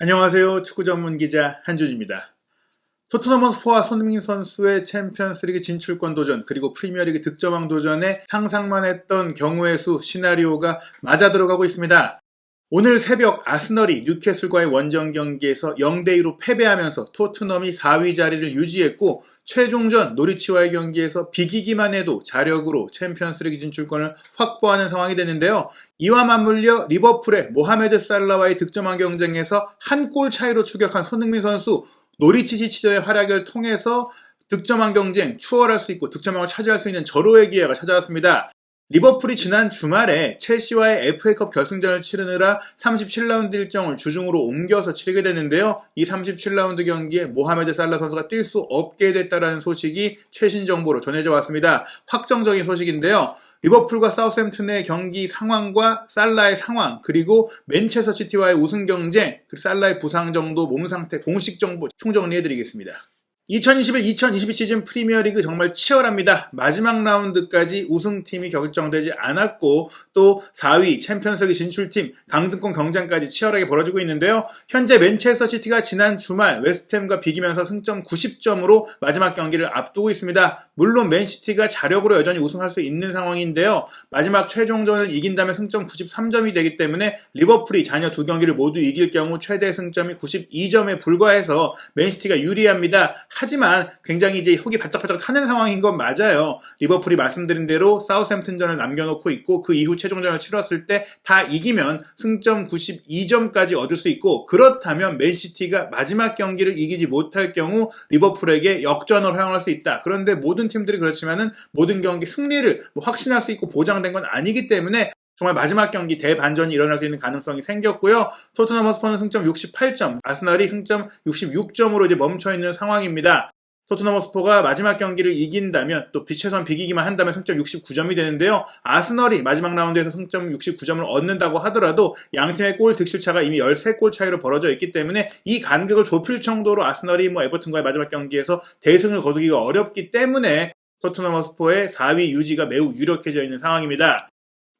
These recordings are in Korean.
안녕하세요. 축구 전문 기자 한준입니다. 토트넘 허스퍼와 손흥민 선수의 챔피언스리그 진출권 도전 그리고 프리미어리그 득점왕 도전에 상상만 했던 경우의 수 시나리오가 맞아 들어가고 있습니다. 오늘 새벽 아스널이 뉴캐슬과의 원정 경기에서 0대2로 패배하면서 토트넘이 4위 자리를 유지했고 최종전 노리치와의 경기에서 비기기만 해도 자력으로 챔피언스리그 진출권을 확보하는 상황이 됐는데요. 이와 맞물려 리버풀의 모하메드 살라와의 득점왕 경쟁에서 한 골 차이로 추격한 손흥민 선수 노리치 시절의 활약을 통해서 득점왕 경쟁 추월할 수 있고 득점왕을 차지할 수 있는 절호의 기회가 찾아왔습니다. 리버풀이 지난 주말에 첼시와의 FA컵 결승전을 치르느라 37라운드 일정을 주중으로 옮겨서 치르게 됐는데요. 이 37라운드 경기에 모하메드 살라 선수가 뛸 수 없게 됐다는 소식이 최신 정보로 전해져 왔습니다. 확정적인 소식인데요. 리버풀과 사우스햄튼의 경기 상황과 살라의 상황, 그리고 맨체스터 시티와의 우승 경쟁, 그리고 살라의 부상 정도, 몸 상태, 공식 정보 총정리해드리겠습니다. 2021-2022 시즌 프리미어리그 정말 치열합니다. 마지막 라운드까지 우승팀이 결정되지 않았고 또 4위 챔피언스리그 진출팀 강등권 경쟁까지 치열하게 벌어지고 있는데요. 현재 맨체스터 시티가 지난 주말 웨스트햄과 비기면서 승점 90점으로 마지막 경기를 앞두고 있습니다. 물론 맨시티가 자력으로 여전히 우승할 수 있는 상황인데요. 마지막 최종전을 이긴다면 승점 93점이 되기 때문에 리버풀이 잔여 두 경기를 모두 이길 경우 최대 승점이 92점에 불과해서 맨시티가 유리합니다. 하지만 굉장히 이제 속이 바짝바짝 타는 상황인 건 맞아요. 리버풀이 말씀드린 대로 사우스햄튼전을 남겨놓고 있고 그 이후 최종전을 치렀을 때 다 이기면 승점 92점까지 얻을 수 있고 그렇다면 맨시티가 마지막 경기를 이기지 못할 경우 리버풀에게 역전을 허용할 수 있다. 그런데 모든 팀들이 그렇지만은 모든 경기 승리를 확신할 수 있고 보장된 건 아니기 때문에 정말 마지막 경기 대반전이 일어날 수 있는 가능성이 생겼고요. 토트넘 허스퍼는 승점 68점, 아스널이 승점 66점으로 이제 멈춰있는 상황입니다. 토트넘 허스퍼가 마지막 경기를 이긴다면 또 최소한 비기기만 한다면 승점 69점이 되는데요. 아스널이 마지막 라운드에서 승점 69점을 얻는다고 하더라도 양팀의 골 득실차가 이미 13골 차이로 벌어져 있기 때문에 이 간극을 좁힐 정도로 아스널이 에버튼과의 마지막 경기에서 대승을 거두기가 어렵기 때문에 토트넘 허스퍼의 4위 유지가 매우 유력해져 있는 상황입니다.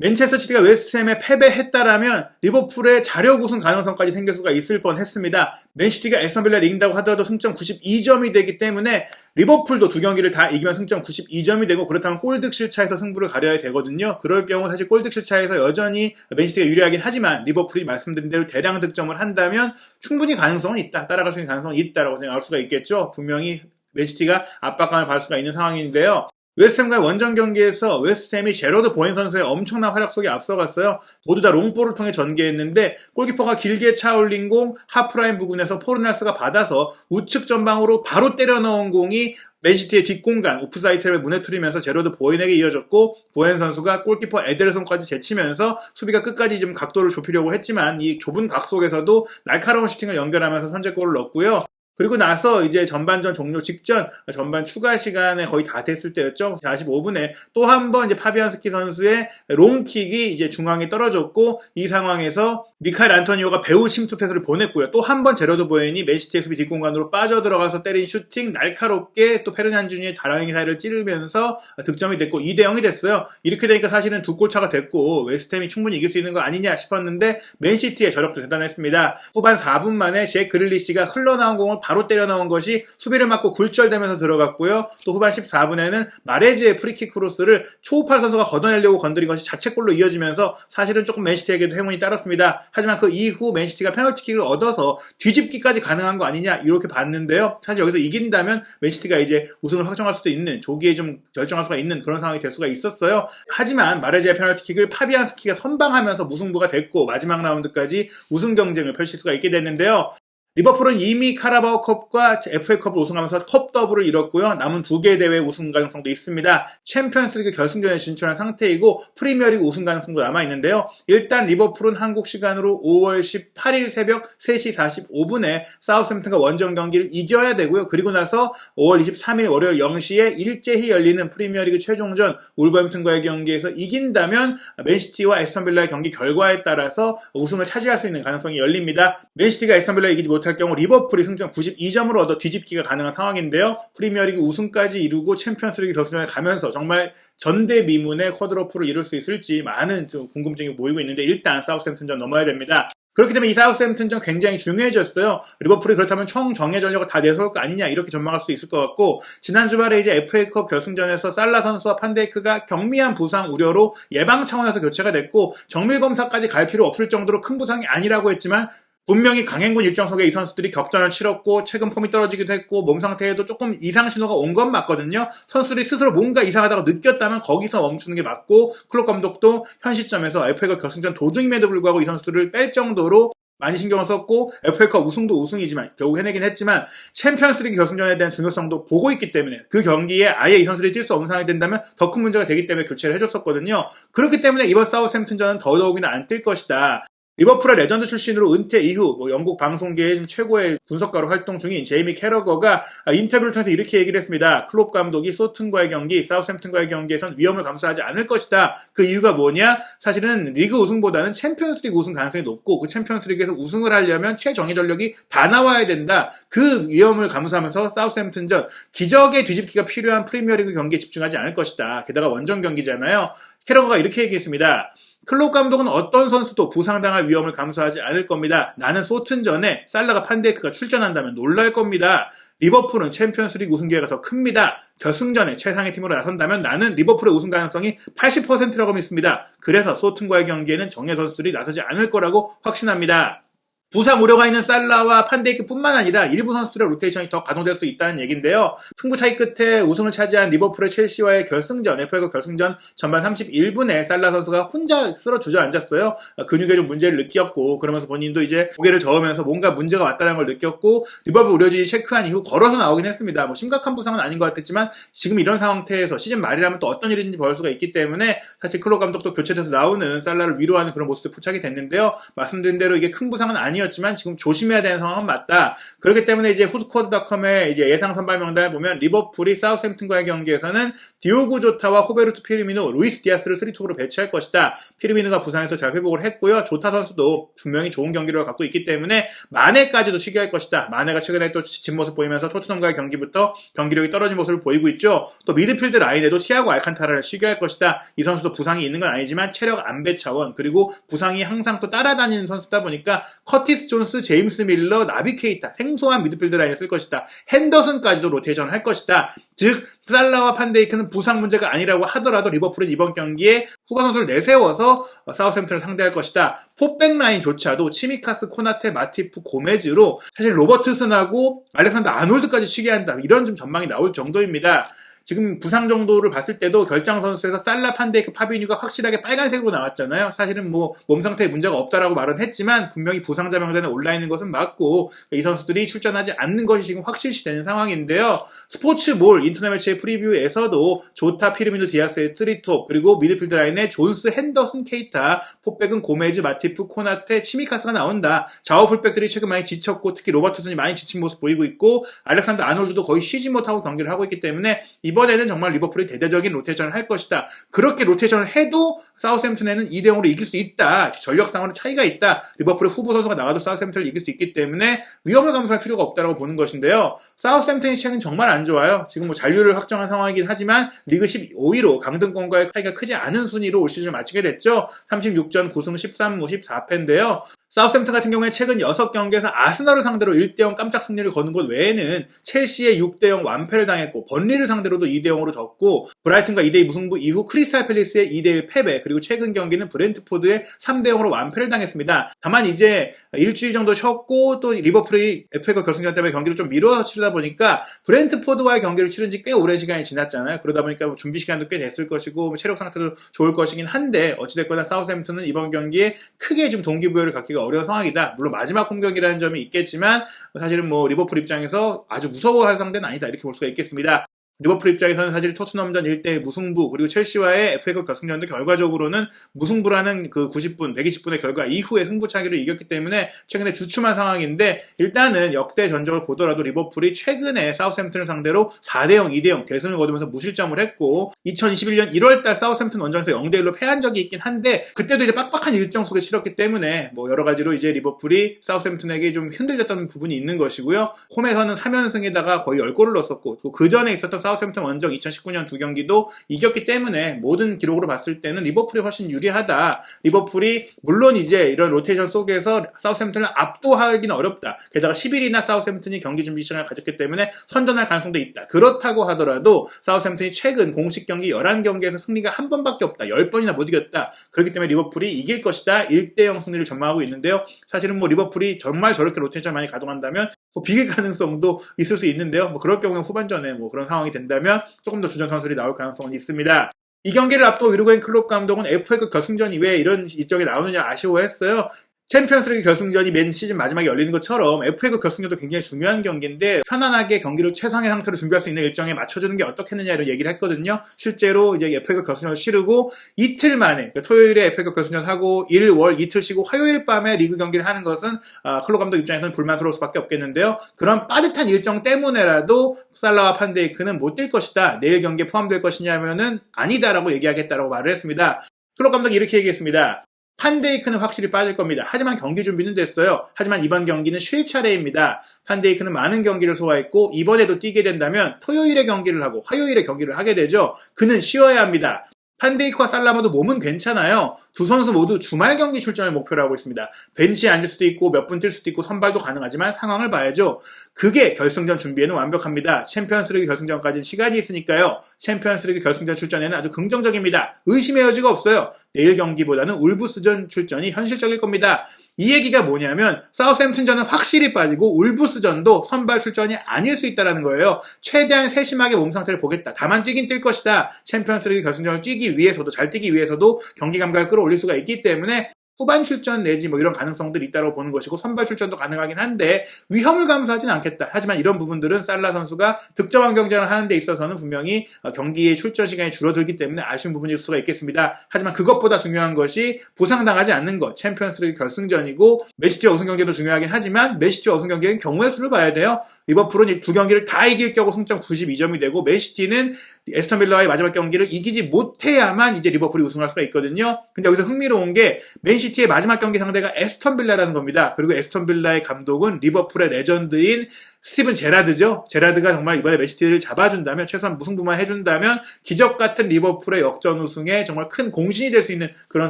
맨체스터 시티가 웨스트햄에 패배했다라면 리버풀의 자력 우승 가능성까지 생길 수가 있을 뻔했습니다. 맨시티가 애스턴 빌라를 이긴다고 하더라도 승점 92점이 되기 때문에 리버풀도 두 경기를 다 이기면 승점 92점이 되고 그렇다면 골득실 차에서 승부를 가려야 되거든요. 그럴 경우 사실 골득실 차에서 여전히 맨시티가 유리하긴 하지만 리버풀이 말씀드린 대로 대량 득점을 한다면 충분히 가능성은 있다. 따라갈 수 있는 가능성은 있다라고 생각할 수가 있겠죠. 분명히 맨시티가 압박감을 받을 수가 있는 상황인데요. 웨스트햄과의 원정 경기에서 웨스트햄이 제러드 보엔 선수의 엄청난 활약 속에 앞서갔어요. 모두 다 롱볼을 통해 전개했는데 골키퍼가 길게 차올린 공 하프라인 부근에서 포르날스가 받아서 우측 전방으로 바로 때려 넣은 공이 맨시티의 뒷공간 오프사이드를 무너뜨리면서 제러드 보엔에게 이어졌고 보엔 선수가 골키퍼 에데르손까지 제치면서 수비가 끝까지 좀 각도를 좁히려고 했지만 이 좁은 각 속에서도 날카로운 슈팅을 연결하면서 선제골을 넣었고요. 그리고 나서 이제 전반전 종료 직전 전반 추가 시간에 거의 다 됐을 때였죠. 45분에 또 한 번 이제 파비안스키 선수의 롱킥이 이제 중앙에 떨어졌고 이 상황에서 미카엘 안토니오가 배우 침투 패스를 보냈고요. 또 한 번 제러드 보엔이 맨시티의 수비 뒷공간으로 빠져들어가서 때린 슈팅 날카롭게 또 페르난주니의 다랑이 사이를 찌르면서 득점이 됐고 2대0이 됐어요. 이렇게 되니까 사실은 두 골 차가 됐고 웨스트햄이 충분히 이길 수 있는 거 아니냐 싶었는데 맨시티의 저력도 대단했습니다. 후반 4분 만에 잭 그릴리시가 흘러나온 공을 바로 때려 넣은 것이 수비를 맞고 굴절되면서 들어갔고요. 또 후반 14분에는 마레즈의 프리킥 크로스를 초우팔 선수가 걷어내려고 건드린 것이 자책골로 이어지면서 사실은 조금 맨시티에게도 행운이 따랐습니다. 하지만 그 이후 맨시티가 페널티킥을 얻어서 뒤집기까지 가능한 거 아니냐 이렇게 봤는데요. 사실 여기서 이긴다면 맨시티가 이제 우승을 확정할 수도 있는 조기에 좀 결정할 수가 있는 그런 상황이 될 수가 있었어요. 하지만 마레즈의 페널티킥을 파비안스키가 선방하면서 무승부가 됐고 마지막 라운드까지 우승 경쟁을 펼칠 수가 있게 됐는데요. 리버풀은 이미 카라바오컵과 FA컵을 우승하면서 컵 더블을 이뤘고요. 남은 두 개 대회 우승 가능성도 있습니다. 챔피언스리그 결승전에 진출한 상태이고 프리미어리그 우승 가능성도 남아있는데요. 일단 리버풀은 한국 시간으로 5월 18일 새벽 3시 45분에 사우스햄튼과 원정 경기를 이겨야 되고요. 그리고 나서 5월 23일 월요일 0시에 일제히 열리는 프리미어리그 최종전 울버햄튼과의 경기에서 이긴다면 맨시티와 애스턴 빌라의 경기 결과에 따라서 우승을 차지할 수 있는 가능성이 열립니다. 맨시티가 애스턴 빌라를 이기지 못할 경우 리버풀이 승점 92점으로 얻어 뒤집기가 가능한 상황인데요. 프리미어리그 우승까지 이루고 챔피언스리그 결승전에 가면서 정말 전대미문의 쿼드러플을 이룰 수 있을지 많은 궁금증이 모이고 있는데 일단 사우스햄튼전 넘어야 됩니다. 그렇기 때문에 이 사우스햄튼전 굉장히 중요해졌어요. 리버풀이 그렇다면 총 정예 전력을 다 내세울 거 아니냐 이렇게 전망할 수 있을 것 같고, 지난 주말에 이제 FA컵 결승전에서 살라 선수와 판데이크가 경미한 부상 우려로 예방 차원에서 교체가 됐고, 정밀 검사까지 갈 필요 없을 정도로 큰 부상이 아니라고 했지만 분명히 강행군 일정 속에 이 선수들이 격전을 치렀고 최근 폼이 떨어지기도 했고 몸 상태에도 조금 이상 신호가 온 건 맞거든요. 선수들이 스스로 뭔가 이상하다고 느꼈다면 거기서 멈추는 게 맞고, 클롭 감독도 현 시점에서 FA컵 결승전 도중임에도 불구하고 이 선수들을 뺄 정도로 많이 신경을 썼고, FA컵 우승도 우승이지만 결국 해내긴 했지만 챔피언스리그 결승전에 대한 중요성도 보고 있기 때문에 그 경기에 아예 이 선수들이 뛸 수 없는 상황이 된다면 더 큰 문제가 되기 때문에 교체를 해줬었거든요. 그렇기 때문에 이번 사우스햄튼전은 더더욱이나 안 뛸 것이다. 리버풀의 레전드 출신으로 은퇴 이후 영국 방송계의 최고의 분석가로 활동 중인 제이미 캐러거가 인터뷰를 통해서 이렇게 얘기를 했습니다. 클롭 감독이 소튼과의 경기, 사우스햄튼과의 경기에선 위험을 감수하지 않을 것이다. 그 이유가 뭐냐? 사실은 리그 우승보다는 챔피언스리그 우승 가능성이 높고, 그 챔피언스리그에서 우승을 하려면 최정예 전력이 다 나와야 된다. 그 위험을 감수하면서 사우스햄튼전 기적의 뒤집기가 필요한 프리미어리그 경기에 집중하지 않을 것이다. 게다가 원정 경기잖아요. 캐러거가 이렇게 얘기했습니다. 클롭 감독은 어떤 선수도 부상당할 위험을 감수하지 않을 겁니다. 나는 소튼전에 살라가 판데이크가 출전한다면 놀랄 겁니다. 리버풀은 챔피언스리그 우승 기회가 더 큽니다. 결승전에 최상의 팀으로 나선다면 나는 리버풀의 우승 가능성이 80%라고 믿습니다. 그래서 소튼과의 경기에는 정예 선수들이 나서지 않을 거라고 확신합니다. 부상 우려가 있는 살라와 판데이크뿐만 아니라 일부 선수들의 로테이션이 더 가동될 수 있다는 얘기인데요. 승부 차이 끝에 우승을 차지한 리버풀의 첼시와의 결승전, FA컵 결승전 전반 31분에 살라 선수가 혼자 쓰러 주저앉았어요. 근육에 좀 문제를 느꼈고, 그러면서 본인도 이제 고개를 저으면서 뭔가 문제가 왔다는 걸 느꼈고, 리버풀 의료진이 체크한 이후 걸어서 나오긴 했습니다. 뭐 심각한 부상은 아닌 것 같았지만 지금 이런 상태에서 시즌 말이라면 또 어떤 일인지 벌 수가 있기 때문에 사실 클롭 감독도 교체돼서 나오는 살라를 위로하는 그런 모습도 포착이 됐는데요. 말씀드린 대로 이게 큰 부상은 아니었지만 지금 조심해야 되는 상황은 맞다. 그렇기 때문에 이제 후스코드닷컴의 이제 예상 선발 명단을 보면 리버풀이 사우스햄튼과의 경기에서는 디오고 조타와 호베르토 피르미누, 루이스 디아스를 3톱으로 배치할 것이다. 피르미누가 부상에서 잘 회복을 했고요. 조타 선수도 분명히 좋은 경기력을 갖고 있기 때문에 마네까지도 시기할 것이다. 마네가 최근에 또 지친 모습 보이면서 토트넘과의 경기부터 경기력이 떨어진 모습을 보이고 있죠. 또 미드필드 라인에도 티아고 알칸타라를 시기할 것이다. 이 선수도 부상이 있는 건 아니지만 체력 안배 차원, 그리고 부상이 항상 또 따라다니는 선수다 보니까 커티스 존스, 제임스 밀러, 나비 케이타, 생소한 미드필드 라인을 쓸 것이다. 핸더슨까지도 로테이션을 할 것이다. 즉 살라와 판데이크는 부상 문제가 아니라고 하더라도 리버풀은 이번 경기에 후반 선수를 내세워서 사우스햄튼을 상대할 것이다. 포백 라인조차도 치미카스, 코나테, 마티프, 고메즈로 사실 로버트슨하고 알렉산더 아놀드까지 쉬게 한다. 이런 좀 전망이 나올 정도입니다. 지금 부상 정도를 봤을 때도 결장 선수에서 살라, 판데이크, 파비뉴가 확실하게 빨간색으로 나왔잖아요. 사실은 뭐 몸 상태에 문제가 없다라고 말은 했지만 분명히 부상자 명단에 올라 있는 것은 맞고, 이 선수들이 출전하지 않는 것이 지금 확실시되는 상황인데요. 스포츠몰 인터넷 매체의 프리뷰에서도 조타, 피르미누, 디아스의 3톱, 그리고 미드필드 라인에 존스, 핸더슨, 케이타, 포백은 고메즈, 마티프, 코나테, 치미카스가 나온다. 좌우 풀백들이 최근 많이 지쳤고 특히 로버트슨이 많이 지친 모습 보이고 있고, 알렉산더 아놀드도 거의 쉬지 못하고 경기를 하고 있기 때문에 이번에는 정말 리버풀이 대대적인 로테이션을 할 것이다. 그렇게 로테이션을 해도 사우스햄튼에는 2대0으로 이길 수 있다. 전력상으로 차이가 있다. 리버풀의 후보 선수가 나가도 사우스햄튼을 이길 수 있기 때문에 위험을 감수할 필요가 없다고 보는 것인데요. 사우스햄튼의 최근 정말 안 좋아요. 지금 뭐 잔류를 확정한 상황이긴 하지만 리그 15위로 강등권과의 차이가 크지 않은 순위로 올 시즌을 마치게 됐죠. 36전 9승 13무 14패인데요. 사우스햄튼 같은 경우에 최근 6경기에서 아스널을 상대로 1대0 깜짝 승리를 거둔 것 외에는 첼시에 6대0 완패를 당했고, 번리를 상대로도 2대0으로 졌고, 브라이튼과 2대2 무승부 이후 크리스탈 팰리스의 2대1 패배, 그리고 최근 경기는 브렌트포드의 3대0으로 완패를 당했습니다. 다만 이제 일주일 정도 쉬었고 또 리버풀이 FA컵 결승전 때문에 경기를 좀 미뤄서 치르다 보니까 브렌트포드와의 경기를 치른 지 꽤 오랜 시간이 지났잖아요. 그러다 보니까 준비 시간도 꽤 됐을 것이고 체력 상태도 좋을 것이긴 한데, 어찌됐거나 사우스햄튼은 이번 경기에 크게 좀 동기부여를 갖기가 어려운 상황이다. 물론 마지막 홈 경기라는 점이 있겠지만 사실은 뭐 리버풀 입장에서 아주 무서워할 상대는 아니다, 이렇게 볼 수가 있겠습니다. 리버풀 입장에서는 사실 토트넘전 1대1 무승부, 그리고 첼시와의 FA컵 결승전도 결과적으로는 무승부라는 그 90분, 120분의 결과 이후에 승부차기로 이겼기 때문에 최근에 주춤한 상황인데, 일단은 역대 전적을 보더라도 리버풀이 최근에 사우스햄튼을 상대로 4대0, 2대0 대승을 거두면서 무실점을 했고, 2021년 1월달 사우스햄튼 원정에서 0대1로 패한 적이 있긴 한데, 그때도 이제 빡빡한 일정 속에 치렀기 때문에 뭐 여러 가지로 이제 리버풀이 사우스햄튼에게 좀 흔들렸던 부분이 있는 것이고요. 홈에서는 3연승에다가 거의 10골을 넣었었고, 또 그 전에 있었던 사우샘프턴 원정 2019년 두 경기도 이겼기 때문에 모든 기록으로 봤을 때는 리버풀이 훨씬 유리하다. 리버풀이 물론 이제 이런 로테이션 속에서 사우샘프턴을 압도하기는 어렵다. 게다가 10일이나 사우샘프턴이 경기 준비 시간을 가졌기 때문에 선전할 가능성도 있다. 그렇다고 하더라도 사우샘프턴이 최근 공식 경기 11경기에서 승리가 한 번밖에 없다. 10번이나 못 이겼다. 그렇기 때문에 리버풀이 이길 것이다. 1대0 승리를 전망하고 있는데요. 사실은 뭐 리버풀이 정말 저렇게 로테이션 많이 가동한다면 비길 가능성도 있을 수 있는데요. 그럴 경우에 후반전에 그런 상황이 된다면 조금 더 주전 선수들이 나올 가능성은 있습니다. 이 경기를 앞두고 유르겐 클롭 감독은 FA컵 결승전이 왜 이런 일정이 나오느냐 아쉬워했어요. 챔피언스리그 결승전이 맨 시즌 마지막에 열리는 것처럼 FA컵 결승전도 굉장히 중요한 경기인데 편안하게 경기를 최상의 상태로 준비할 수 있는 일정에 맞춰주는 게 어떻겠느냐 이런 얘기를 했거든요. 실제로 이제 FA컵 결승전을 치르고 이틀 만에 그러니까 토요일에 FA컵 결승전 하고 일, 월 이틀 쉬고 화요일 밤에 리그 경기를 하는 것은 클롭 감독 입장에서는 불만스러울 수밖에 없겠는데요. 그런 빠듯한 일정 때문에라도 살라와 판데이크는 못 뛸 것이다. 내일 경기에 포함될 것이냐면은 아니다라고 얘기하겠다라고 말을 했습니다. 클롭 감독이 이렇게 얘기했습니다. 판데이크는 확실히 빠질 겁니다. 하지만 경기 준비는 됐어요. 하지만 이번 경기는 쉴 차례입니다. 판데이크는 많은 경기를 소화했고 이번에도 뛰게 된다면 토요일에 경기를 하고 화요일에 경기를 하게 되죠. 그는 쉬어야 합니다. 판데이크와 살라 모두 몸은 괜찮아요. 두 선수 모두 주말 경기 출전을 목표로 하고 있습니다. 벤치에 앉을 수도 있고 몇 분 뛸 수도 있고 선발도 가능하지만 상황을 봐야죠. 그게 결승전 준비에는 완벽합니다. 챔피언스리그 결승전까지는 시간이 있으니까요. 챔피언스리그 결승전 출전에는 아주 긍정적입니다. 의심의 여지가 없어요. 내일 경기보다는 울브스전 출전이 현실적일 겁니다. 이 얘기가 뭐냐면 사우샘프턴전은 확실히 빠지고 울브스전도 선발 출전이 아닐 수 있다는 거예요. 최대한 세심하게 몸 상태를 보겠다. 다만 뛰긴 뛸 것이다. 챔피언스리그 결승전을 뛰기 위해서도 잘 뛰기 위해서도 경기 감각을 끌어올릴 수가 있기 때문에 후반 출전 내지 이런 가능성들이 있다고 보는 것이고 선발 출전도 가능하긴 한데 위험을 감수하진 않겠다. 하지만 이런 부분들은 살라 선수가 득점왕 경쟁을 하는 데 있어서는 분명히 경기의 출전 시간이 줄어들기 때문에 아쉬운 부분일 수가 있겠습니다. 하지만 그것보다 중요한 것이 부상당하지 않는 것. 챔피언스리그 결승전이고 맨시티와 우승 경기도 중요하긴 하지만 맨시티와 우승 경기는 경우의 수를 봐야 돼요. 리버풀은 두 경기를 다 이길 경우 승점 92점이 되고 맨시티는 에스턴 빌라와의 마지막 경기를 이기지 못해야만 이제 리버풀이 우승할 수가 있거든요. 근데 여기서 흥미로운 게 맨시티의 마지막 경기 상대가 에스턴 빌라라는 겁니다. 그리고 에스턴 빌라의 감독은 리버풀의 레전드인 스티븐 제라드죠. 제라드가 정말 이번에 맨시티를 잡아준다면 최소한 무승부만 해준다면 기적 같은 리버풀의 역전 우승에 정말 큰 공신이 될 수 있는 그런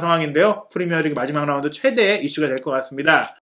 상황인데요. 프리미어리그 마지막 라운드 최대의 이슈가 될 것 같습니다.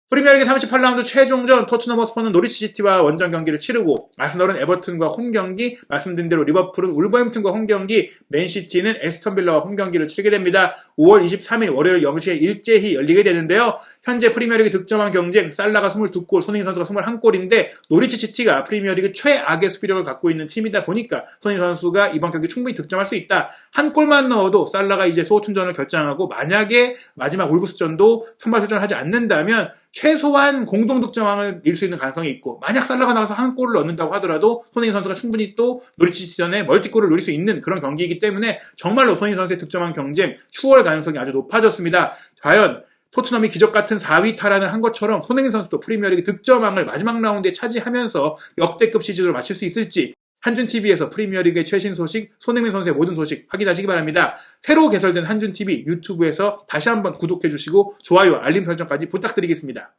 프리미어리그 38라운드 최종전 토트넘 허스퍼는 노리치 시티와 원정 경기를 치르고 아스널은 에버튼과 홈 경기, 말씀드린 대로 리버풀은 울버햄튼과 홈 경기, 맨시티는 에스턴 빌라와 홈 경기를 치르게 됩니다. 5월 23일 월요일 0시에 일제히 열리게 되는데요. 현재 프리미어리그 득점왕 경쟁 살라가 22골, 손흥민 선수가 21골인데 노리치 시티가 프리미어리그 최악의 수비력을 갖고 있는 팀이다 보니까 손흥민 선수가 이번 경기 충분히 득점할 수 있다. 한 골만 넣어도 살라가 이제 소호튼전을 결정하고 만약에 마지막 울브스전도 선발 출전하지 않는다면 최소한 공동 득점왕을 이룰 수 있는 가능성이 있고 만약 살라가 나가서 한 골을 넣는다고 하더라도 손흥민 선수가 충분히 또 노리치 시전에 멀티골을 노릴 수 있는 그런 경기이기 때문에 정말로 손흥민 선수의 득점왕 경쟁 추월 가능성이 아주 높아졌습니다. 과연 토트넘이 기적같은 4위 탈환을 한 것처럼 손흥민 선수도 프리미어리그 득점왕을 마지막 라운드에 차지하면서 역대급 시즌을 마칠 수 있을지 한준TV에서 프리미어리그의 최신 소식, 손흥민 선수의 모든 소식 확인하시기 바랍니다. 새로 개설된 한준TV 유튜브에서 다시 한번 구독해주시고 좋아요와 알림 설정까지 부탁드리겠습니다.